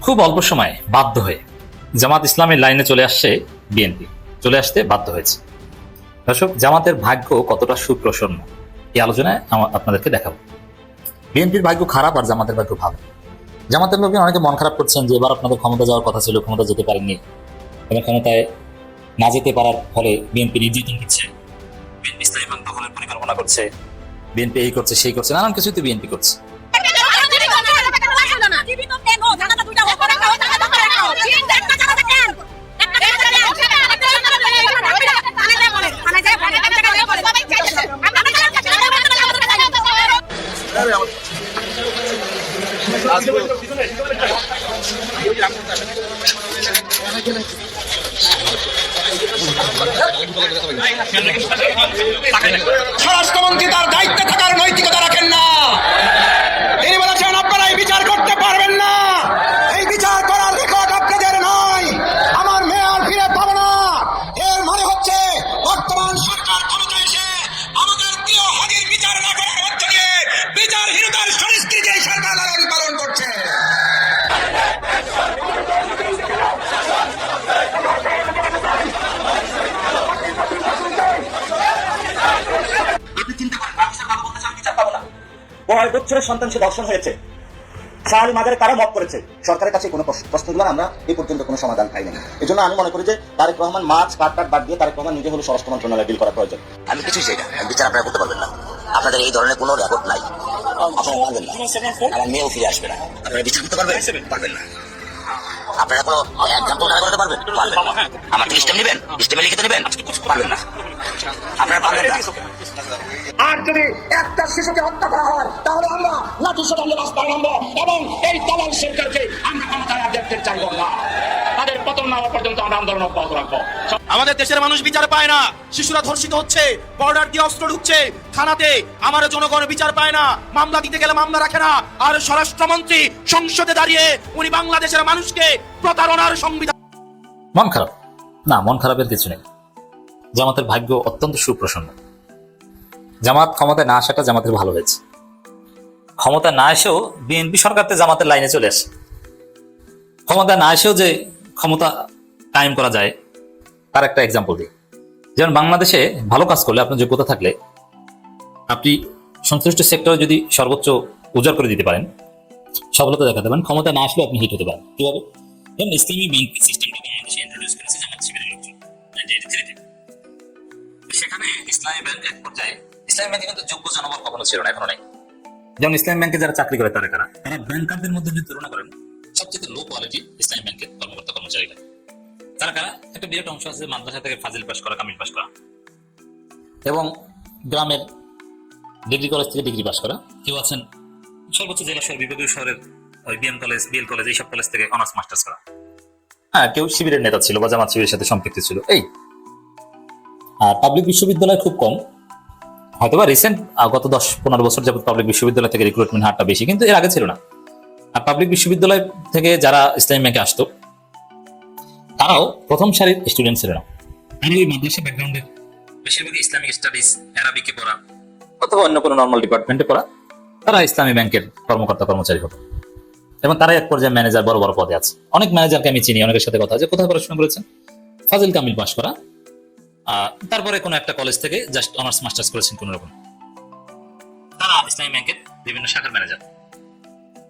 খুব অল্প সময়ে বাধ্য হয়ে জামাত ইসলামের লাইনে চলে আসছে বিএনপি, চলে আসতে বাধ্য হয়েছে। দর্শক, জামাতের ভাগ্য কতটা সুপ্রসন্ন এই আলোচনায় আপনাদেরকে দেখাবো। বিএনপির ভাগ্য খারাপ আর জামাতের ভাগ্য ভালো। জামাতের লোকজন অনেকে মন খারাপ করছেন যে এবার আপনাদের ক্ষমতা যাওয়ার কথা ছিল, ক্ষমতা যেতে পারেননি, এবং ক্ষমতায় না যেতে পারার ফলে বিএনপি নির্যাতন করছে, বিএনপি ইসলামী ব্যাংক দখলের পরিকল্পনা করছে, বিএনপি এই করছে সেই করছে, নানান কিছুই তো বিএনপি করছে। স্বরাষ্ট্রমন্ত্রী তার দায়িত্বে থাকার নৈতিকতা রাখেন না। তিনি বলেছেন আপনারা এই বিচার করতে পারবেন না, এই বিচার করার রেকর্ড আপনাদের নয়, আমার মেয়ার ফিরে পাবো না। এর মানে হচ্ছে বর্তমান সরকার ক্ষমতায় এসে আমাদের প্রিয় হাজির বিচার না করার মধ্য দিয়ে বিচারহীনতার সংস্কৃতি এই সরকার লালন পালন করছে। পনেরো বছরের সন্তান সে ধর্ষণ হয়েছে, শাহালি মাজারে কারা মত করেছে, সরকারের কাছে কোনো প্রশ্নগুলোর আমরা এই পর্যন্ত কোনো সমাধান পাইনি। এই জন্য আমি মনে করি যে তারেক রহমান মাছ কাট বাদ দিয়ে তারেক রহমান নিজে হলো স্বরাষ্ট্র মন্ত্রণালয় ডিল করা প্রয়োজন। আমি কিছুই চাই না, বিচার আপনারা করতে পারবেন না, আপনাদের এই ধরনের কোনো রেকর্ড নাই, আপনারা পারবেন না, আমার মেয়েও ফিরে আসবে না, আপনারা বিচার করতে পারবেন পারবেন না, আপনারা কোনো এক্সাম্পল দাঁড়া করতে পারবেন পারবেন না, আমার থেকে স্টেম নেবেন, স্টেমে লিখিত নেবেন পারবেন না, আপনারা পারবেন না। আর যদি একটা শিশুকে হত্যা করা হয় তাহলে আমরা লাঠি সোটা নিয়ে রাস্তায় নামবো এবং এই দালাল সরকারকে আমরা ক্ষমতায় আর দেখতে চাইব না। তাদের পতন না হওয়া পর্যন্ত আমরা আন্দোলন অব্যাহত রাখবো। আমাদের দেশের মানুষ বিচার পায় না, শিশুরা ধর্ষিত হচ্ছে, বর্ডার দিয়ে অস্ত্র ঢুকছে থানাতে, আমার জনগণ বিচার পায় না, মামলা দিতে গেলে মামলা রাখে না, আর স্বরাষ্ট্রমন্ত্রী সংসদে দাঁড়িয়ে উনি বাংলাদেশের মানুষকে প্রতারণার সংবিধান। মন খারাপ না, মন খারাপের কিছু নেই। জামাতের ভাগ্য অত্যন্ত সুপ্রসন্ন। জামাত ক্ষমতায় না আসাটা জামাতের ভালো হয়েছে। ক্ষমতা না এসেও বিএনপি সরকারতে জামাতের লাইনে চলে আসে। ক্ষমতা না এসেও যে ক্ষমতা কায়েম করা যায় তার একটা এক্সাম্পল দিই। যেমন বাংলাদেশে ভালো কাজ করলে, আপনার যোগ্যতা থাকলে, আপনি সংশ্লিষ্ট সেক্টরে যদি সর্বোচ্চ উজাড় করে দিতে পারেন, সফলতা দেখাতে পারেন, ক্ষমতা না আসলেও আপনি হিট হতে পারেন। কিভাবে? যেমন ইসলামী ব্যাংকিং সিস্টেমটা বাংলাদেশে ইন্ট্রোডিউস করেছে জামাত শিবিরের লোকজন 1983 তে। সেখানে ইসলামী ব্যাংক এক পর্যায়ে, ইসলামী ব্যাংকে কিন্তু যোগ্য জনবল কখনো ছিল না, এখনো নাই। যেমন ইসলামী ব্যাংকে যারা চাকরি করে তারা ব্যাংকারদের মধ্যে যদি তুলনা করেন, সবচেয়ে লো কোয়ালিটি ইসলামী ব্যাংকের কর্মকর্তা কর্মচারীরা। তারা একটা বিরাট অংশ আছে মাদ্রাসা থেকে ফাজিল পাস করা, কামিল পাস করা, এবং গ্রামের ডিগ্রি কলেজ থেকে ডিগ্রি পাস করা। কেউ আছেন সর্বোচ্চ জেলা শহর, বিভাগীয় শহরের ওই বিএম কলেজ, বিএল কলেজ, এইসব কলেজ থেকে অনার্স মাস্টার্স করা। হ্যাঁ, কেউ শিবিরের নেতা ছিল বা জামাত শিবিরের সাথে সম্পৃক্ত ছিল। এই আর পাবলিক বিশ্ববিদ্যালয় খুব কম, হয়তোবা রিসেন্ট গত 10-15 বছর যাবত পাবলিক বিশ্ববিদ্যালয় থেকে রিক্রুটমেন্ট হারটা বেশি, কিন্তু এর আগে ছিল না। আর পাবলিক বিশ্ববিদ্যালয় থেকে যারা ইসলামী ব্যাংকে আসতো তারাও প্রথম সারির স্টুডেন্ট ছিল না। ওই মাদ্রাসা ব্যাকগ্রাউন্ডের বেশিরভাগই ইসলামিক স্টাডিজ, অ্যারাবিকে পড়া অথবা অন্য কোনো নর্মাল ডিপার্টমেন্টে পড়া, তারা ইসলামী ব্যাংকের কর্মকর্তা কর্মচারী হতো, এবং তারাই এক পর্যায়ে ম্যানেজার, বড় বড় পদে আছে। অনেক ম্যানেজারকে আমি চিনি, অনেকের সাথে কথা আছে, কোথায় পড়াশোনা করেছেন, ফাজিল কামিল পাস করা, তারপরে কোনো একটা কলেজ থেকে জাস্ট অনার্স মাস্টার্স করেছেন কোন রকম, তারা ইসলামী ব্যাংকের বিভিন্ন শাখার ম্যানেজার।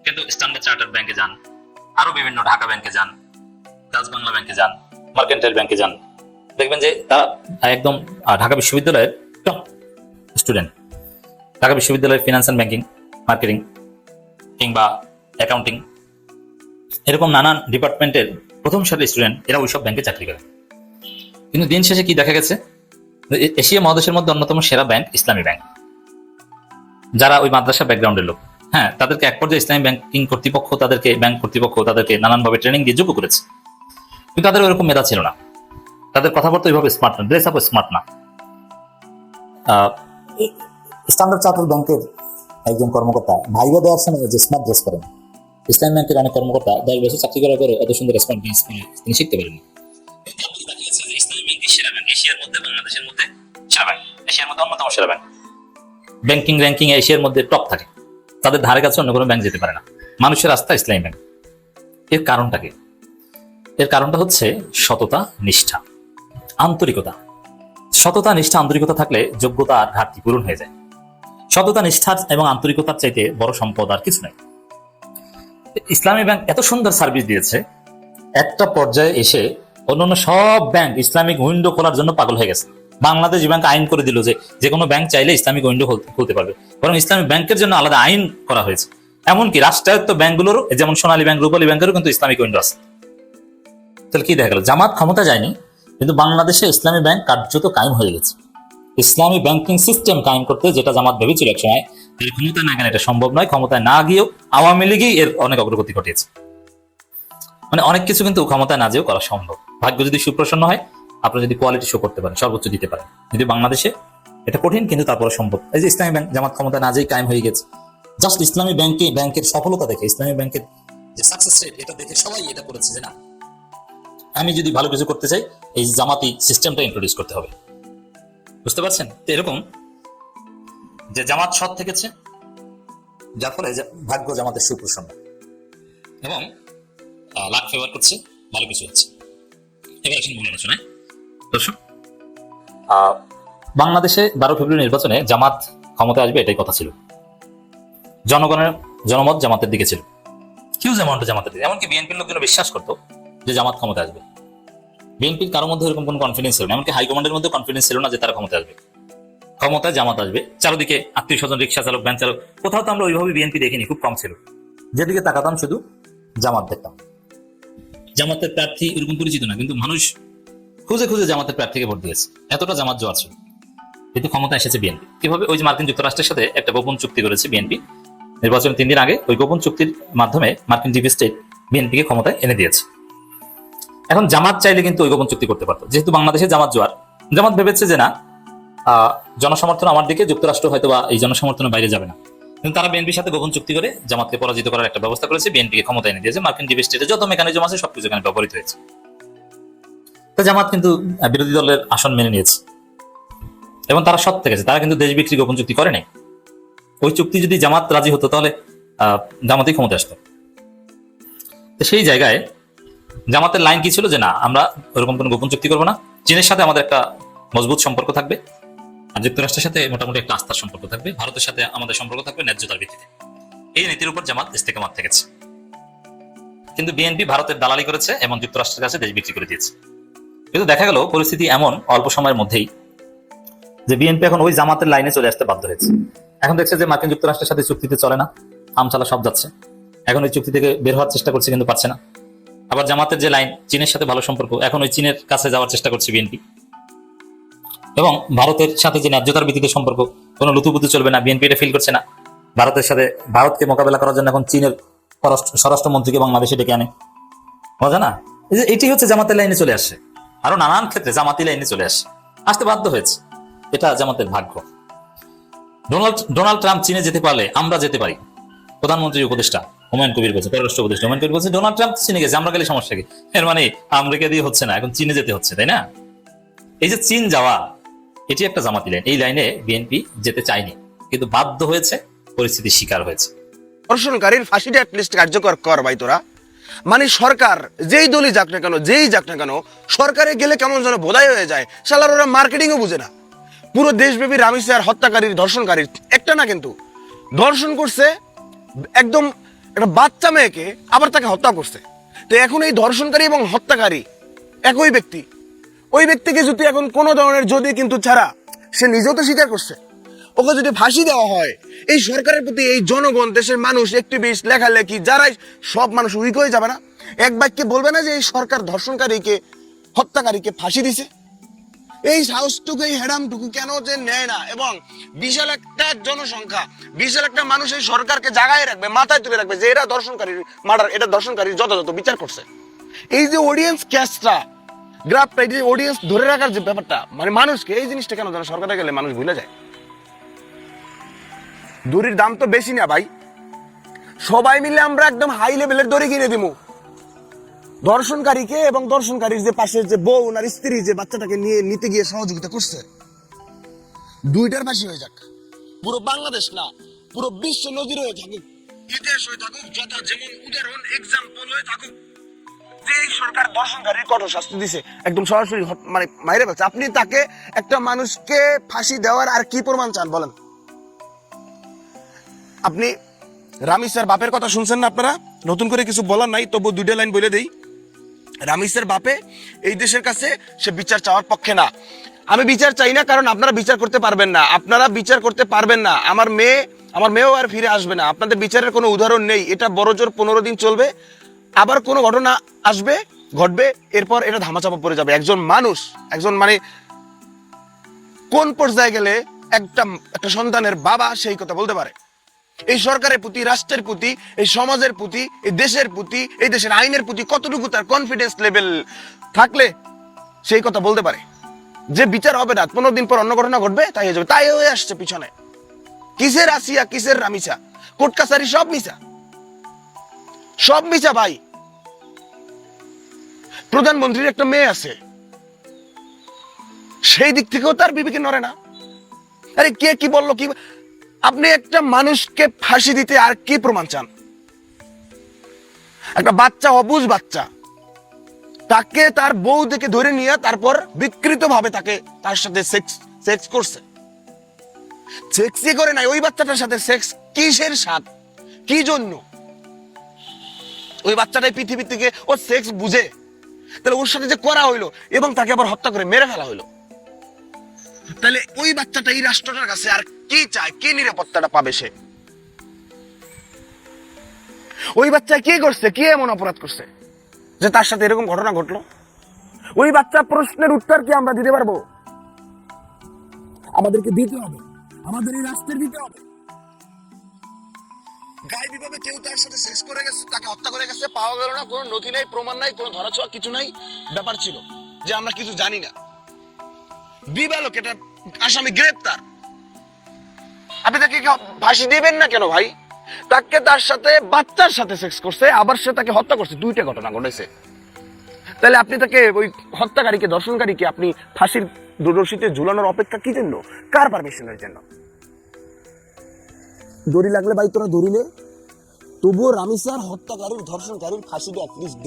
কিন্তু স্ট্যান্ডার্ড চার্টার্ড ব্যাংকে যান, আরো বিভিন্ন ঢাকা ব্যাংকে যান, ডাচ বাংলা ব্যাংকে যান, মার্কেন্টাইল ব্যাংকে যান, দেখবেন যে তারা একদম ঢাকা বিশ্ববিদ্যালয়ের টপ স্টুডেন্ট। ঢাকা বিশ্ববিদ্যালয়ের ফিনান্স অ্যান্ড ব্যাংকিং, মার্কেটিং কিংবা অ্যাকাউন্টিং, এরকম নানান ডিপার্টমেন্টের প্রথম সারির স্টুডেন্ট, এরা ওইসব ব্যাংকে চাকরি করে। কিন্তু দিন শেষে কি দেখা গেছে, এশিয়া মহাদেশের মধ্যে অন্যতম সেরা ব্যাংক ইসলামী ব্যাংক। যারা ওই মাদ্রাসা ব্যাকগ্রাউন্ডের লোক, হ্যাঁ, তাদেরকে এক পর্যায়ে ইসলামী ব্যাংকিং কর্তৃপক্ষ, তাদেরকে ব্যাংক কর্তৃপক্ষ তাদেরকে নানানভাবে ট্রেনিং দিয়ে যোগ্য করেছে, কিন্তু তাদের ওইরকম মেধা ছিল না, তাদের কথাবার্তা ওইভাবে স্মার্ট না, ড্রেস আপ স্মার্ট না। স্ট্যান্ডার্ড চার্টার্ড ব্যাংকের একজন কর্মকর্তা ভাইবা দেওয়ার সময় যে স্মার্ট ড্রেস করেন, ইসলামী ব্যাংকের অনেক কর্মকর্তা 10 বছর চাকরি করার পরে অত সুন্দর স্মার্ট ড্রেস তিনি শিখতে পারেননি। ইসলামী ব্যাংক সেরা ব্যাংক, এশিয়ার মধ্যে, বাংলাদেশের মধ্যে সেরা ব্যাংক, এশিয়ার মধ্যে অন্যতম সেরা ব্যাংক। ব্যাংকিং র্যাঙ্কিং এশিয়ার মধ্যে টপ থাকে, তাদের ধারে কাছে অন্য কোনো ব্যাংক যেতে পারে না। মানুষের আস্থা ইসলামী ব্যাংক। এর কারণটা কি? এর কারণটা হচ্ছে সততা, নিষ্ঠা, আন্তরিকতা। সততা, নিষ্ঠা, আন্তরিকতা থাকলে যোগ্যতা আর ঘাটতি পূরণ হয়ে যায়। সততা, নিষ্ঠা এবং আন্তরিকতার চাইতে বড় সম্পদ আর কিছু নাই। ইসলামী ব্যাংক এত সুন্দর সার্ভিস দিয়েছে, একটা পর্যায়ে এসে অন্যান্য সব ব্যাংক ইসলামিক উইন্ডো খোলার জন্য পাগল হয়ে গেছে। বাংলাদেশ ব্যাংক আইন করে দিল যে কোনো ব্যাংক চাইলে ইসলামিক উইন্ডো খুলতে পারবে, বরং ইসলামিক ব্যাংকের জন্য আলাদা আইন করা হয়েছে। এমনকি রাষ্ট্রায়ত্ত ব্যাংকগুলোরও, যেমন সোনালী ব্যাংক, রূপালী ব্যাংকেরও কিন্তু ইসলামিক উইন্ডো আছে। তাহলে কি দেখা গেল? জামাত ক্ষমতা যায়নি, কিন্তু বাংলাদেশে ইসলামী ব্যাংক কার্যত কায়েম হয়ে গেছে। ইসলামী ব্যাংকিং সিস্টেম কায়েম করতে যেটা জামাত ভেবেছিল এক সময়, ক্ষমতায় না গেলে এটা সম্ভব নয়। ক্ষমতায় না গিয়েও আওয়ামী লীগই এর অনেক অগ্রগতি ঘটিয়েছে। মানে অনেক কিছু কিন্তু ক্ষমতায় না যেও করা সম্ভব। ভাগ্য যদি সুপ্রসন্ন হয়, আপনি যদি কোয়ালিটি শো করতে পারেন, সর্বোচ্চ দিতে পারেন। যদি বাংলাদেশে এটা কঠিন, কিন্তু তারপরে সম্ভব। এই যে ইসলামী ব্যাংক জামাত ক্ষমতায় না যেই কায়েম হয়ে গেছে, জাস্ট ইসলামী ব্যাংকের সফলতা দেখে, ইসলামী ব্যাংকের যে সাকসেস রেট, এটা দেখে সবাই এটা করেছে যে না, আমি যদি ভালো কিছু করতে চাই, এই জামাতি সিস্টেমটা ইন্ট্রোডিউস করতে হবে। বুঝতে পারছেন? তো এরকম যে জামাত সৎ থেকেছে, যার ফলে ভাগ্য জামাতের সুপ্রসন্ন এবং লাখ ফেভার করছে, ভালো কিছু হচ্ছে। এবার আসেন মূল আলোচনায়। দর্শক, বাংলাদেশে 12 ফেব্রুয়ারি নির্বাচনে জামাত ক্ষমতায় আসবে, এটাই কথা ছিল। জনমত জামাতের দিকে ছিল, হিউজ অ্যামাউন্ট জামাতের দিকে। এমনকি বিএনপির লোকজন বিশ্বাস করতো যে জামাত ক্ষমতায় আসবে। বিএনপির কারোর মধ্যে এরকম কোনো কনফিডেন্স ছিল না, এমনকি হাইকমান্ডের মধ্যে কনফিডেন্স ছিল না যে তারা ক্ষমতায় আসবে। ক্ষমতায় জামাত আসবে। চারদিকে আত্মীয় স্বজন, রিক্সা চালক, ভ্যান চালক, কোথাও তো আমরা ওইভাবে বিএনপি দেখিনি, খুব কম ছিল। যেদিকে তাকাতাম শুধু জামাত দেখতাম। জামাতের প্রার্থী এরকম পরিচিত না, কিন্তু মানুষ খুঁজে খুঁজে জামাতের প্রার্থীকে ভোট দিয়েছে। এতটা জামাত জোয়ার ছিল। কিন্তু ক্ষমতা এসেছে বিএনপি। কিভাবে? ওই যে মার্কিন যুক্তরাষ্ট্রের সাথে একটা গোপন চুক্তি করেছে বিএনপি নির্বাচনের 3 দিন আগে। ওই গোপন চুক্তির মাধ্যমে মার্কিন ডিপ স্টেট বিএনপিকে ক্ষমতায় এনে দিয়েছে। এখন জামাত চাইলে কিন্তু ওই গোপন চুক্তি করতে পারতো। যেহেতু বাংলাদেশে জামাত জোয়ার, জামাত ভেবেছে যে না, জনসমর্থন আমার দিকে, যুক্তরাষ্ট্র হয়তো বা এই জনসমর্থনের বাইরে যাবে না। কিন্তু তারা বিএনপির সাথে গোপন চুক্তি করে জামাতকে পরাজিত করার একটা ব্যবস্থা করেছে, বিএনপিকে ক্ষমতায় এনে দিয়েছে। মার্কিন ডিপ স্টেটে যত মেকানিজম আছে সবকিছু এখানে ব্যবহৃত হয়েছে। তো জামাত কিন্তু বিরোধী দলের আসন মেনে নিয়েছে এবং তারা সৎ থেকেছে। তারা কিন্তু দেশ বিক্রি গোপন চুক্তি করে নাই। ওই চুক্তি যদি জামাত রাজি হতো, তাহলে জামাতই ক্ষমতা আসতো। তো সেই জায়গায় জামাতের লাইন কি ছিল? যে না, আমরা ওরকম কোনো গোপন চুক্তি করবো না। চীনের সাথে আমাদের একটা মজবুত সম্পর্ক থাকবে, আর যুক্তরাষ্ট্রের সাথে মোটামুটি একটা আস্থার সম্পর্ক থাকবে, ভারতের সাথে আমাদের সম্পর্ক থাকবে ন্যায্যতার ভিত্তিতে। এই নীতির উপর জামাত ইস্তেকামাত থেকেছে। কিন্তু বিএনপি ভারতের দালালি করেছে এবং যুক্তরাষ্ট্রের কাছে দেশ বিক্রি করে দিয়েছে। কিন্তু দেখা গেল পরিস্থিতি এমন অল্প সময়ের মধ্যেই যে বিএনপি এখন ওই জামাতের লাইনে চলে আসতে বাধ্য হয়েছে। এখন দেখছে যে মার্কিন যুক্তরাষ্ট্রের সাথে চুক্তিতে চলে না, আমচালা সব যাচ্ছে। এখন ওই চুক্তি থেকে বের হওয়ার চেষ্টা করছে, কিন্তু পারছে না। আবার জামাতের যে লাইন, চীনের সাথে ভালো সম্পর্ক, এখন ওই চীনের কাছে যাওয়ার চেষ্টা করছে বিএনপি। এবং ভারতের সাথে যে ন্যায্যতার ভিত্তিতে সম্পর্ক, কোনো লুতুপুতু চলবে না, বিএনপি এটা ফিল করছে না। ভারতকে মোকাবেলা করার জন্য এখন চীনের স্বরাষ্ট্রমন্ত্রীকে বাংলাদেশে ডেকে আনে। মজা না? এটি হচ্ছে জামাতের লাইনে চলে আসে। আরো নানান ক্ষেত্রে জামাতি লাইনে চলে আসতে বাধ্য হয়েছে। এটা জামাতের ভাগ্য। ডোনাল্ড ট্রাম্প চীনে যেতে পারলে আমরা যেতে পারি। প্রধানমন্ত্রী উপদেষ্টা হুমায়ুন কবির বলছে, পররাষ্ট্র উপদেষ্টা হুমায়ুন কবির বলছে, ডোনাল্ড ট্রাম্প চীনে গেছে, আমরা গেলে সমস্যা কি? এর মানে আমেরিকা দিয়ে হচ্ছে না, এখন চীনে যেতে হচ্ছে, তাই না? এই যে চীন যাওয়া, এটি একটা জামাতি লাইন। এই লাইনে বিএনপি যেতে চায়নি, কিন্তু বাধ্য হয়েছে, পরিস্থিতির শিকার হয়েছে। ধর্ষণকারীর ফাঁসিটা অ্যাটলিস্ট কার্যকর কর ভাই তোরা। মানে সরকার যেই দলই যাক না কেন, সরকারে গেলে কেমন যেন বোধাই হয়ে যায়। শালার ওরা মার্কেটিংও বুঝে না। পুরো দেশব্যাপী রামিসে আর হত্যাকারীর, ধর্ষণকারীর একটা না, কিন্তু ধর্ষণ করছে একদম একটা বাচ্চা মেয়েকে, আবার তাকে হত্যা করছে। তো এখন এই ধর্ষণকারী এবং হত্যাকারী একই ব্যক্তি। ওই ব্যক্তিকে যদি এখন কোনো ধরনের যদি কিন্তু ছাড়া, সে নিজেও তো স্বীকার করছে, ওকে যদি ফাঁসি দেওয়া হয়, এই সরকারের প্রতি এই জনগণ, দেশের মানুষ, অ্যাক্টিভিস্ট, লেখালেখি যারাই, সব মানুষ উইক হয়ে যাবে না? এক বাক্যে বলবে না যে এই সরকার ধর্ষণকারীকে, হত্যাকারীকে ফাঁসি দিছে? এই সাহসটুকু, এই হেডামটুকু কেন যে নেয় না? এবং বিশাল একটা জনসংখ্যা, বিশাল একটা মানুষ এই সরকারকে জাগায় রাখবে, মাথায় তুলে রাখবে যে এরা ধর্ষণকারীর মার্ডার, এটা ধর্ষণকারীর যথাযথ বিচার করছে। এই যে অডিয়েন্স ক্যাস্টটা, গ্রাফটা, এই যে অডিয়েন্স ধরে রাখার যে ব্যাপারটা, মানে মানুষকে, এই জিনিসটা কেন যেন সরকারে গেলে মানুষ ভুলে যায়। দড়ির দাম তো বেশি না ভাই, সবাই মিলে আমরা একদম হাই লেভেলের দড়ি কিনে দিব ধর্ষণকারীকে, এবং ধর্ষণকারীর যে পাশে যে বউ আর স্ত্রী যে বাচ্চাটাকে নিয়ে নিতে গিয়ে সহযোগিতা করছে, দুইটার ফাঁসি হয়ে যাক। পুরো বাংলাদেশ না, পুরো বিশ্ব নজির হয়ে থাকুক ইতিহাস হয়ে থাকুক, যথা যেমন উদাহরণ এক্সাম্পল হয়ে থাকুক, যে এই সরকার ধর্ষণকারীর কঠোর শাস্তি দিছে, একদম সরাসরি মানে মাইরে ফেলছে, আপনি তাকে একটা মানুষকে ফাঁসি দেওয়ার আর কি প্রমাণ চান বলেন? আপনি রামিসার বাপের কথা শুনছেন না আপনারা? নতুন করে কিছু বলার নাই, তবু দুইটা লাইন বলে দেই। রামিসের বাপে এই দেশের কাছে সে বিচার চাওয়ার পক্ষে না। আমি বিচার চাই না, কারণ আপনারা বিচার করতে পারবেন না, আপনারা বিচার করতে পারবেন না। আমার মেয়েও আর ফিরে আসবে না। আপনাদের বিচারের কোনো উদাহরণ নেই। এটা বড় জোর 15 দিন চলবে, আবার কোনো ঘটনা ঘটবে, এরপর এটা ধামাচাপা পড়ে যাবে। একজন মানুষ, মানে কোন পর্যায়ে গেলে একটা সন্তানের বাবা সেই কথা বলতে পারে? এই সরকারের প্রতি, রাষ্ট্রের প্রতি, এই সমাজের প্রতি, এই দেশের প্রতি, এই দেশের আইনের প্রতি কতটুকু তার কনফিডেন্স লেভেল থাকলে সেই কথা বলতে পারে যে বিচার হবে না, 15 দিন পর অন্য ঘটনা ঘটবে, তাই হয়ে যাবে। তাই হয়ে আসছে পিছনে। কিসের আসিয়া, কিসের রামিসা, কোর্ট কাছারি সব মিছা ভাই। প্রধানমন্ত্রীর একটা মেয়ে আছে, সেই দিক থেকেও তার বিবেকে নড়ে না। আরে কে কি বললো কি? আপনি একটা মানুষকে ফাঁসি দিতে আর কি প্রমাণ চান? একটা বাচ্চা, অবুঝ বাচ্চা, তাকে তার বউ দেখে ধরে নিয়ে তারপর বিকৃত ভাবে তার সাথে সেক্স করছে। সেক্সই করে নাই, ওই বাচ্চাটার সাথে সেক্স কিসের স্বাদ, কি জন্য? ওই বাচ্চাটাই পৃথিবী থেকে ও সেক্স বুঝে, তাহলে ওর সাথে যে করা হইলো এবং তাকে আবার হত্যা করে মেরে ফেলা হইলো, তাহলে ওই বাচ্চাটা এই রাষ্ট্রটার কাছে আর কি চায়, কি নিরাপত্তাটা পাবে সে? ওই বাচ্চা কি করছে, কি এমন অপরাধ করছে যে তার সাথে এরকম ঘটনা ঘটলো? ওই বাচ্চা প্রশ্নের উত্তর কি আমরা দিতে পারবো? আমাদেরকে দিতে হবে, আমাদের এই রাষ্ট্রের দিতে হবে। গায়ে বিভাবে কেউ তার সাথে সেক্স করে গেছে, তাকে হত্যা করে গেছে, পাওয়া গেল না, কোনো নথি নাই, প্রমাণ নাই, কোনো ধরাছোঁয়া কিছু নাই, ব্যাপার ছিল যে আমরা কিছু জানি না, দিবালোক এটা আসামি গ্রেপ্তার। আপনি তাকে ফাঁসি দিবেন না কেন ভাই? তাকে তার সাথে বাচ্চার সাথে সেক্স করছে, আবার সে তাকে হত্যা করছে, দুইটা ঘটনা ঘটেছে। তাহলে আপনি তাকে ওই হত্যাকারীকে, দর্শনকারীকে আপনি ফাঁসির রশিতে ঝুলানোর অপেক্ষা কি জন্য? কার পারমিশনের জন্য? দড়ি লাগলে ভাই তোরা দড়িলে, তবুও রামিসার হত্যাকারীর, ধর্ষণকারীর ফাঁসিটা অ্যাটলিস্ট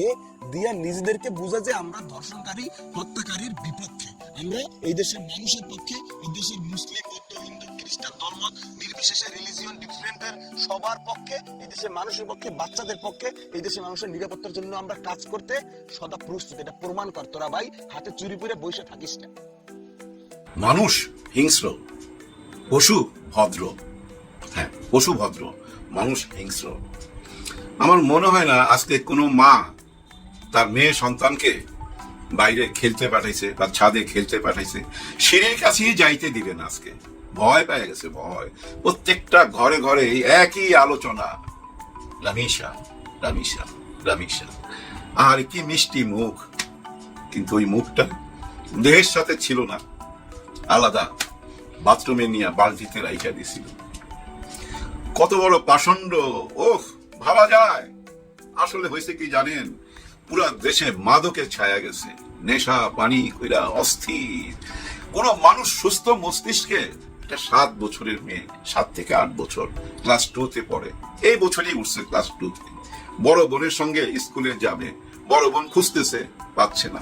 দিয়া নিজেদেরকে বোঝা যে আমরা ধর্ষণকারী, হত্যাকারীর বিপক্ষে, আমরা এই দেশের মানুষের পক্ষে, এই দেশের মুসলিম, বৌদ্ধ, হিন্দু, খ্রিস্টান ধর্ম নির্বিশেষে, রিলিজিয়ন ডিফারেন্টের সবার পক্ষে, এই দেশের মানুষের পক্ষে, বাচ্চাদের পক্ষে, এই দেশের মানুষের নিরাপত্তার জন্য আমরা কাজ করতে সদা প্রস্তুত। এটা প্রমাণ কর তোরা ভাই, হাতে চুরি পরে বসে থাকিস না। মানুষ হিংস্র, পশু ভদ্র। হ্যাঁ, পশু ভদ্র, মানুষ হিংস্র। আমার মনে হয় না আজকে কোনো মা তার মেয়ে সন্তানকে বাইরে খেলতে পাঠাইছে বা ছাদে খেলতে পাঠাইছে, সিঁড়ির কাছেই যাইতে দিবে না। আজকে ভয় পেয়ে গেছে, ভয়। প্রত্যেকটা ঘরে ঘরে একই আলোচনা, রামিসা, রামিসা, রামিসা। আর কি মিষ্টি মুখ, কিন্তু ওই মুখটা দেহের সাথে ছিল না, আলাদা বাথরুমে নিয়ে বালতিতে রাইখা দিছিল। কত বড় পাষণ্ড! ওহ, ভাবা যায়। আসলে হয়েছে কি জানেন, পুরা দেশে মাদকের ছায়া গেছে, নেশা পানি কইরা অস্থির। কোন মানুষ সুস্থ মস্তিষ্কে, একটা 7 বছরের মেয়ে, 7 থেকে 8 বছর, ক্লাস 2-তে পড়ে, এই বছরই উঠছে ক্লাস 2-তে, বড় বোনের সঙ্গে স্কুলে যাবে, বড় বোন খুঁজতেছে, পাচ্ছে না।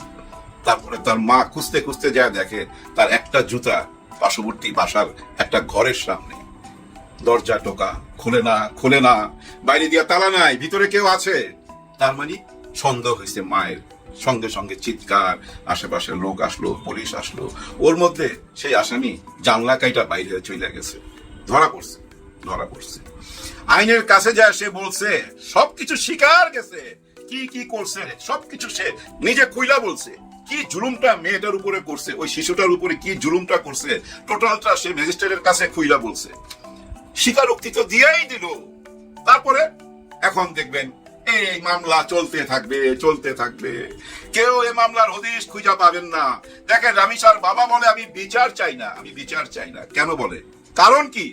তারপরে তার মা খুঁজতে খুঁজতে যায়, দেখে তার একটা জুতা পার্শ্ববর্তী বাসার একটা ঘরের সামনে। দরজা টোকা, খোলে না, বাইরে দিয়া তালা নাই, ভিতরে কেউ আছে। তার মানে সন্দেহ হয়েছে মায়ের। সঙ্গে সঙ্গে চিৎকার, আশেপাশের লোক আসলো, পুলিশ আসলো। ওর মধ্যে সেই আসামি জানলা কাইটা বাইরে চলে গেছে, ধরা পড়ছে। আইনের কাছে যায়, সে বলছে সবকিছু স্বীকার গেছে, কি কি করছে সবকিছু সে নিজে খুইলা বলছে। কি জুলুমটা মেয়েটার উপরে করছে, ওই শিশুটার উপরে কি জুলুমটা করছে, টোটালটা সে ম্যাজিস্ট্রেটের কাছে খুইলা বলছে। স্বীকারোক্তি তো দিয়েই দিল। তারপরে এখন দেখবেন এই মামলা চলতে থাকবে। কেউ এই মামলার হদিশ খুঁজে পাবেন না। দেখেন, রামিসার বাবা বলে আমি বিচার চাই না। কেন বলে? কারণ কি?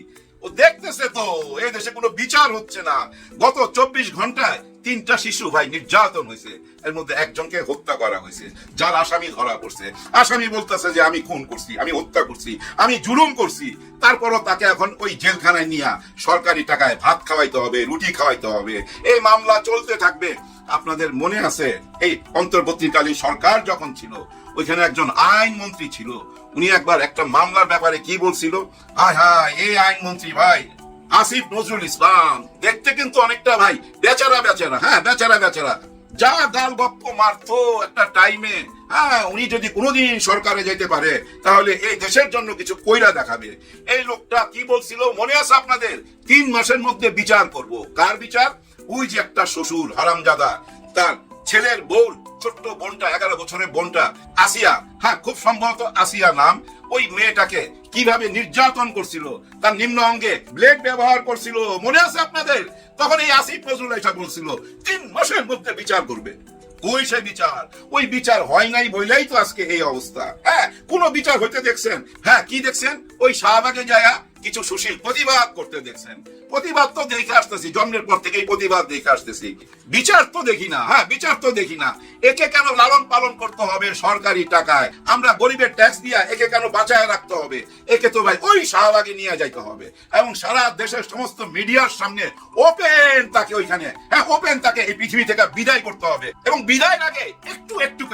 ও দেখতেছে তো এই দেশে কোনো বিচার হচ্ছে না। গত 24 ঘন্টায় 3টা শিশু ভাই নির্যাতন হয়েছে, এর মধ্যে একজনকে হত্যা করা হয়েছে, যার আসামি ধরা পড়ছে। আসামি বলতেছে যে আমি খুন করছি, আমি হত্যা করছি, আমি জুলুম করছি। তারপরও তাকে এখন ওই জেলখানায় নিয়ে সরকারি টাকায় ভাত খাওয়াইতে হবে, রুটি খাওয়াইতে হবে। এই মামলা চলতে থাকবে। আপনাদের মনে আছে এই অন্তর্বর্তীকালীন সরকার যখন ছিল, ওইখানে একজন আইনমন্ত্রী ছিল। উনি একবার একটা মামলার ব্যাপারে কি বলছিল, হায় হায় এই আইনমন্ত্রী ভাই আসিফ নজরুল ইসলাম দেখতে কিন্তু অনেকটা ভাই বেচারা বেচারা, হ্যাঁ বেচারা বেচারা, যা গাল গপ্প মারতো একটা টাইমে। হ্যাঁ, উনি যদি কোনোদিন সরকারে যেতে পারে তাহলে এই দেশের জন্য কিছু কইরা দেখাবে। এই লোকটা কি বলছিল মনে আছে আপনাদের? 3 মাসের মধ্যে বিচার করব। কার বিচার? ওই যে একটা শ্বশুর হারামজাদা, তার ছেলের বউ, ছোট্ট বোনটা, 11 বছরের বোনটা আসিয়া, হ্যাঁ খুব সম্ভবত আসিয়া নাম, ওই মেয়েটাকে কিভাবে নির্যাতন করছিল, তার নিম্ন অঙ্গে ব্লেড ব্যবহার করছিল, মনে আছে আপনাদের? তখন এই আসিফ নজরুল এটা বলছিল 3 মাসের মধ্যে বিচার করবে। ওই সে বিচার, ওই বিচার হয় নাই বইলেই তো আজকে এই অবস্থা। হ্যাঁ, কোন বিচার হইতে দেখছেন? হ্যাঁ, কি দেখছেন? ওই শাহবাগে যায়া কিছু সুশীল প্রতিবাদ করতে দেখছেন। প্রতিবাদ তো দেখে আসতেছি, জন্মের পর থেকেই প্রতিবাদ দেখে আসতেছি, বিচার তো দেখি না। হ্যাঁ, বিচার তো দেখি না। একে কেন লালন পালন করতে হবে সরকারি টাকায়? আমরা গরিবের ট্যাক্স দিয়া একে কেন বাঁচায় রাখতে হবে? একে তো ভাই ওই শাহবাগে নিয়ে যাইতে হবে এবং সারা দেশের সমস্ত মিডিয়ার সামনে ওপেন তাকে ওইখানে, হ্যাঁ ওপেন তাকে এই পৃথিবী থেকে বিদায় করতে হবে। এবং বিদায় আগে একটু একটু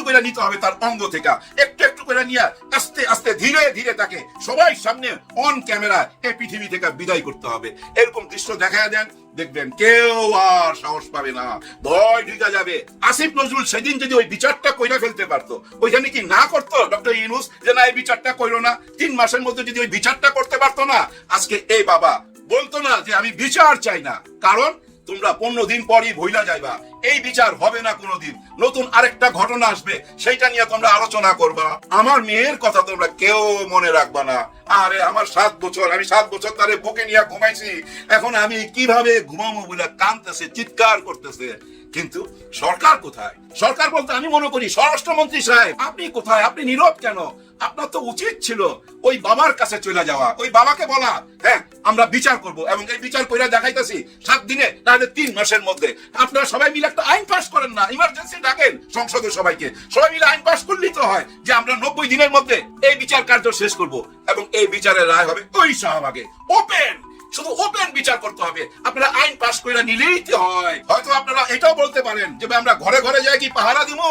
করে নিতে হবে তার অঙ্গ থেকে, একটু একটু করে নিয়ে আস্তে আস্তে ধীরে ধীরে তাকে সবাই সামনে অন ক্যামেরা এই পৃথিবী থেকে বিদায় করতে হবে। এরকম দৃশ্য দেখা দেন, দেখবেন কেউ আর সাহস পাবে না, ভয় ঢুকে যাবে। আসিফ নজরুল সেদিন যদি ওই বিচারটা কইরা ফেলতে পারতো, ওইখানে কি না করতো ডক্টর ইউনূস যে না এই বিচারটা কইলো না? 3 মাসের মধ্যে যদি ওই বিচারটা করতে পারতো না, আজকে এই বাবা বলতো না যে আমি বিচার চাই না। কারণ তোমরা 15 দিন পরই ভইলা যাইবা, এই বিচার হবে না কোনোদিন। নতুন আরেকটা ঘটনা আসবে, সেইটা নিয়ে তোমরা আলোচনা করবা। আমার মেয়ের কথা তোমরা কেউ মনে রাখবা না। আরে আমার 7 বছর, আমি 7 বছর তারে বুকে নিয়ে ঘুমাইছি, এখন আমি কিভাবে ঘুমাবো বলে কাঁদতেছে, চিৎকার করতেছে। কিন্তু সরকার কোথায়? সরকার বলতে আমি মনে করি স্বরাষ্ট্রমন্ত্রী সাহেব আপনি কোথায়? আপনি নীরব কেন? আপনার তো উচিত ছিল ওই বাবার কাছে চলে যাওয়া, ওই বাবাকে বলা হ্যাঁ আমরা বিচার করব এবং এই বিচার কইরা দেখাইতেছি 7 দিনে, তাহলে 3 মাসের মধ্যে। আপনারা সবাই মিলে একটা আইন পাস করেন না, ইমার্জেন্সি ডাকেন সংসদে সবাইকে, সবাই মিলে আইন পাস করলেই তো হয় যে আমরা 90 দিনের মধ্যে এই বিচার কার্য শেষ করব এবং এই বিচারের রায় হবে ওই শাহবাগে। ওপেন, শুধু ওপেন বিচার করতে হবে। আপনারা আইন পাস করে নিলেই তো হয়। হয়তো আপনারা এটাও বলতে পারেন যে আমরা ঘরে ঘরে যাই কি পাহারা দিব?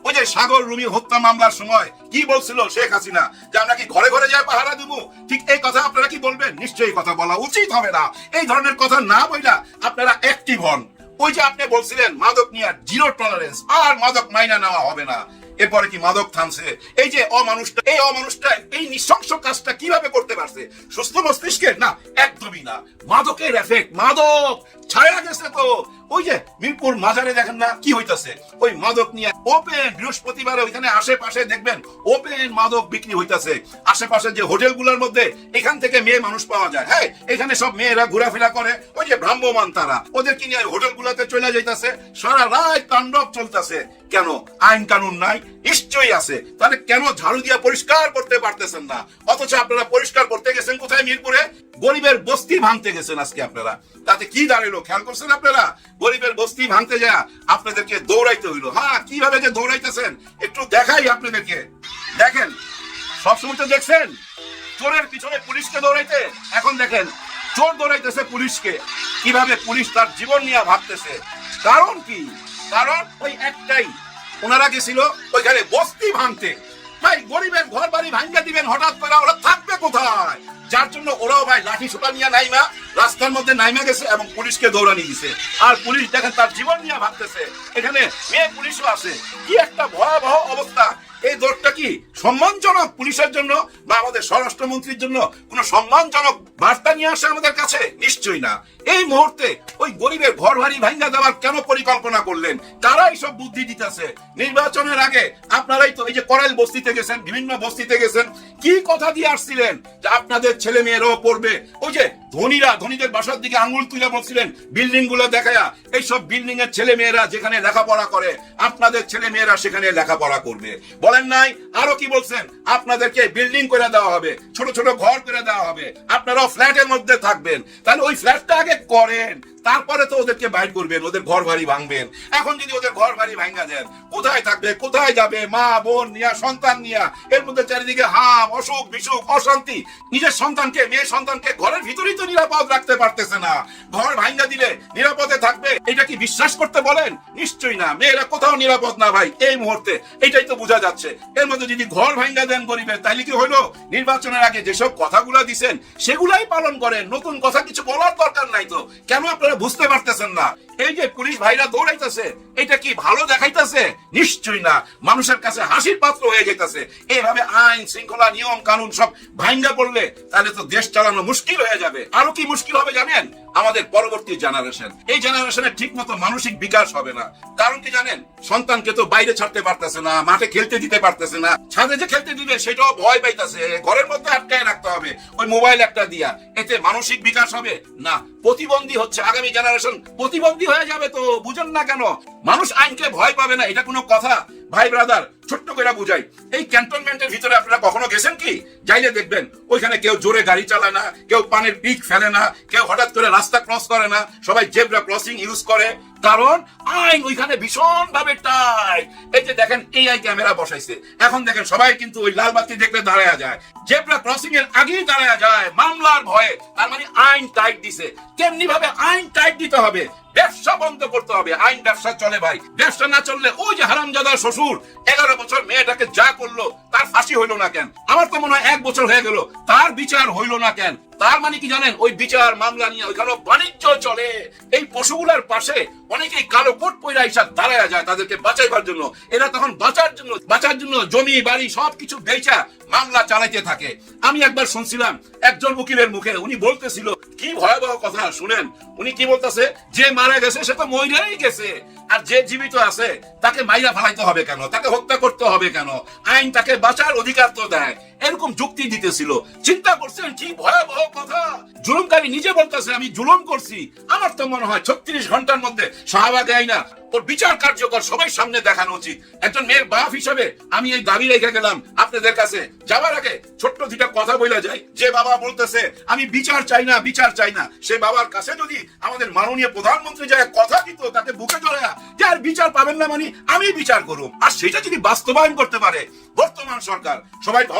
ওই যে সাগর রুমি হত্যা মামলার সময় কি বলছিল শেখ হাসিনা যে আমরা কি ঘরে ঘরে যাই পাহারা দিব? ঠিক এই কথা আপনারা কি বলবেন? নিশ্চয়ই কথা বলা উচিত হবে না। এই ধরনের কথা না বইলা আপনারা অ্যাক্টিভ হন। ওই যে আপনি বলছিলেন মাদক নিয়ে 0 টলারেন্স, আর মাদক মাইনা নেওয়া হবে না। এরপরে কি মাদক থামছে? এই যে অমানুষটা এই নৃশংস কাজটা কিভাবে করতে পারছে? সুস্থ মস্তিষ্কের? না, একদমই না। মাদকের এফেক্ট, মাদক ছায়া গেছে তো। ওই যে মিরপুর মাজারে দেখেন না কি হইতাছে, ওই মাদক নিয়ে ওপেন বৃহস্পতিবারে ওইখানে আশেপাশে দেখবেন ওপেন মাদক বিক্রি হইতাছে। আশেপাশে যে হোটেলগুলোর মধ্যে এখান থেকে মেয়ে মানুষ পাওয়া যায়, হ্যাঁ এখানে সব মেয়েরা ঘোরাফেরা করে, ওই যে ভ্রাম্যমান তারা ওদেরকে নিয়ে হোটেলগুলোতে চলে যাইতাছে, সারা রাত তাণ্ডব চলতেছে। কেন? আইন কানুন নাই? নিশ্চয়ই আছে। তাহলে কেন ঝাড়ু দিয়া পরিষ্কার করতে পারতেছেন না? অথচ আপনারা পরিষ্কার করতে গেছেন কোথায়? মিরপুরে গরিবের বস্তি ভাঙতে গেছেন আজকে আপনারা। তাতে কি দাঁড়ালো খেয়াল করছেন আপনারা? গরিবের বস্তি ভাঙতে যায় আপনাদেরকে দৌড়াইতে হইলো। হ্যাঁ, কিভাবে যে দৌড়াইতেছেন একটু দেখাই আপনাদেরকে। দেখেন, সবসময় তো দেখছেন চোরের পিছনে পুলিশকে দৌড়াইতে, এখন দেখেন চোর দৌড়াইতেছে পুলিশকে। কিভাবে পুলিশ তার জীবন নিয়ে ভাবতেছে। কারণ কি? কারণ ওই একটাই, ওনারা গেছিল ওইখানে বস্তি ভাঙতে। ভাই গরিবের ঘর বাড়ি ভাঙ্গা দিবেন হঠাৎ করে, ওরা থাকবে কোথায়? যার জন্য ওরাও ভাই লাঠি ছোটা নিয়ে নাইমা রাস্তার মধ্যে নাইমা গেছে এবং পুলিশকে দৌড়ানি দিছে। আর পুলিশ দেখেন তার জীবন নিয়ে ভাবতেছে। এখানে মেয়ে পুলিশও আছে। কি একটা ভয়াবহ অবস্থা! এই দৌড়টা কি সম্মানজনক পুলিশের জন্য বা আমাদের স্বরাষ্ট্রমন্ত্রীর জন্য কোন সম্মানজনক বার্তা নিয়ে আসে আমাদের কাছে? নিশ্চয়ই না। এই মুহূর্তে ওই গরিবের ঘর বাড়ি ভাঙ্গা দেওয়ার কেন পরিকল্পনা করলেন? কারাই সব বুদ্ধি দিতেছে? নির্বাচনের আগে আপনারাই তো এই যে করাইল বস্তিতে গেছেন, বিভিন্ন বস্তিতে গেছেন, কি কথা দিয়ে আসছিলেন যে আপনাদের ছেলে মেয়েরাও পড়বে? ওই যে ধনীদের বাসার দিকে আঙ্গুল তুলে বলছিলেন বিল্ডিং গুলো দেখায়া, এইসব বিল্ডিং এর ছেলে মেয়েরা যেখানে লেখাপড়া করে আপনাদের ছেলে মেয়েরা সেখানে লেখাপড়া করবে। বলেন নাই? আরো কি বলছেন? আপনাদেরকে বিল্ডিং করে দেওয়া হবে, ছোট ছোট ঘর করে দেওয়া হবে, আপনারাও ফ্ল্যাটের মধ্যে থাকবেন। তাহলে ওই ফ্ল্যাটটা আগে করেন, তারপরে তো ওদেরকে বাইর করবেন, ওদের ঘর বাড়ি ভাঙবেন। এখন যদি ওদের ঘর বাড়ি ভাঙা দেন, কোথায় থাকবে, কোথায় যাবে? মা বোন নিয়া, সন্তান নিয়া, এর মধ্যে চারিদিকে হাম, অসুখ বিসুখ, অশান্তি। নিজের সন্তানকে, মেয়ে সন্তানকে ঘরের ভিতরেই তো নিরাপদ রাখতে পারতেছে না, ঘর ভাঙা দিলে নিরাপদে থাকবে? এটা কি বিশ্বাস করতে বলেন? নিশ্চয়ই না। মেয়েরা কোথাও নিরাপদ না ভাই এই মুহূর্তে, এটাই তো বোঝা যাচ্ছে। এর মধ্যে যদি ঘর ভাঙা দেন গরিবের, তাইলে কি হইলো? নির্বাচনের আগে যেসব কথাগুলো দিছেন সেগুলাই পালন করেন, নতুন কথা কিছু বলার দরকার নাই তো। কেন আপনারা বুঝতে পারতেছেন না? এই যে পুলিশ ভাইরা দৌড়াইতেছে, এটা কি ভালো দেখাইতেছে? নিশ্চয়ই না। মানুষের কাছে হাসির পাত্র হয়ে যেতেছে। এইভাবে আইন শৃঙ্খলা, নিয়ম কানুন সব ভাঙ্গা পড়লে তাহলে তো দেশ চালানো মুশকিল হয়ে যাবে। আরো কি মুশকিল হবে জানেন? আমাদের পরবর্তী জেনারেশন, এই জেনারেশনের ঠিক মতো মানসিক বিকাশ হবে না। কারণ কি জানেন? সন্তানকে তো বাইরে ছাড়তে পারতেছে না, মাঠে খেলতে দিতে পারতেছে না, ছাদে যে খেলতে দিবে সেটাও ভয় পাইতেছে, ঘরের মধ্যে আটকায় রাখতে হবে ওই মোবাইল একটা দিয়া। এতে মানসিক বিকাশ হবে না, প্রতিবন্ধী হচ্ছে। আগামী জেনারেশন প্রতিবন্ধী হয়ে যাবে। তো বুঝেন না কেন? মানুষ আইনকে ভয় পাবে না, এটা কোনো কথা? ভাই ব্রাদার, ছোট্ট করে বুঝাই, এই ক্যান্টনমেন্টের ভিতরে আপনারা কখনো গেছেন কি? যাইলে দেখবেন ওইখানে কেউ জোরে গাড়ি চালায় না, কেউ পানির পিক ফেলে না, কেউ হঠাৎ করে রাস্তা ক্রস করে না, সবাই জেব্রা ক্রসিং ইউজ করে। কারণ আইন ওইখানে ভীষণ ভাবে টাইট। এই যে দেখেন এআই ক্যামেরা বসাইছে, এখন দেখেন সবাই কিন্তু ওই লাল বাতি দেখলে দাঁড়ায়া যায়, জেব্রা ক্রসিং এর আগেই দাঁড়ায়া যায় মামলার ভয়ে। তার মানে আইন টাইট দিছে। কেমনি ভাবে আইন টাইট দিতে হবে? ব্যবসা বন্ধ করতে হবে। আইন ব্যবসা চলে ভাই, ব্যবসা না চললে ওই যে হারামজাদা শ্বশুর 11 বছর মেয়েটাকে যা করলো তার ফাঁসি হইলো না কেন? আমার তো মনে হয় 1 বছর হয়ে গেল, তার বিচার হইলো না কেন? তার মানে কি জানেন? ওই বিচার মামলা নিয়ে ওইখানে বাণিজ্য চলে। এই পশুগুলার পাশে অনেকেই কালো কোট পয়রা হিসাব দাঁড়ায়া যায় তাদেরকে বাঁচাইবার জন্য। এরা তখন বাঁচার জন্য জমি বাড়ি সবকিছু বেচা মামলা চালাইতে থাকে। আমি একবার শুনছিলাম একজন উকিলের মুখে, উনি বলতেছিল কি ভয়াবহ কথা শুনেন। উনি কি বলতেছে? যে মারা গেছে সে তো মইরাই গেছে, আর যে জীবিত আছে তাকে মাইরা ফেলাইতে হবে কেন? তাকে হত্যা করতে হবে কেন? আইন তাকে বাঁচার অধিকার তো দেয়। এরকম যুক্তি দিতেছিল। চিন্তা করছেন কি ভয়াবহ কথা? জুলুমকারী নিজে বলতেছে আমি জুলুম করছি। আমার তো মনে হয় 36 ঘন্টার মধ্যে শাহবাগ আইনা ওর বিচার কার্যকর সবাই সামনে দেখানো উচিত। একজন মেয়ের বাপ হিসেবে আমি এই দাবি রেখে গেলাম আপনাদের কাছে। যাবার আগে ছোট্ট দুইটা কথা বলে যাই। যে বাবা বলতেছে আমি বিচার চাই না, বিচার চাই না, সে বাবার কাছে যদি আমাদের মাননীয় প্রধানমন্ত্রী যায় কথা দিত, তাকে বুকে জড়ায়া যে আর বিচার পাবেন না মানে আমি বিচার করব, আর সেটা যদি বাস্তবায়ন করতে পারে বর্তমান সরকার, সবাই ভালো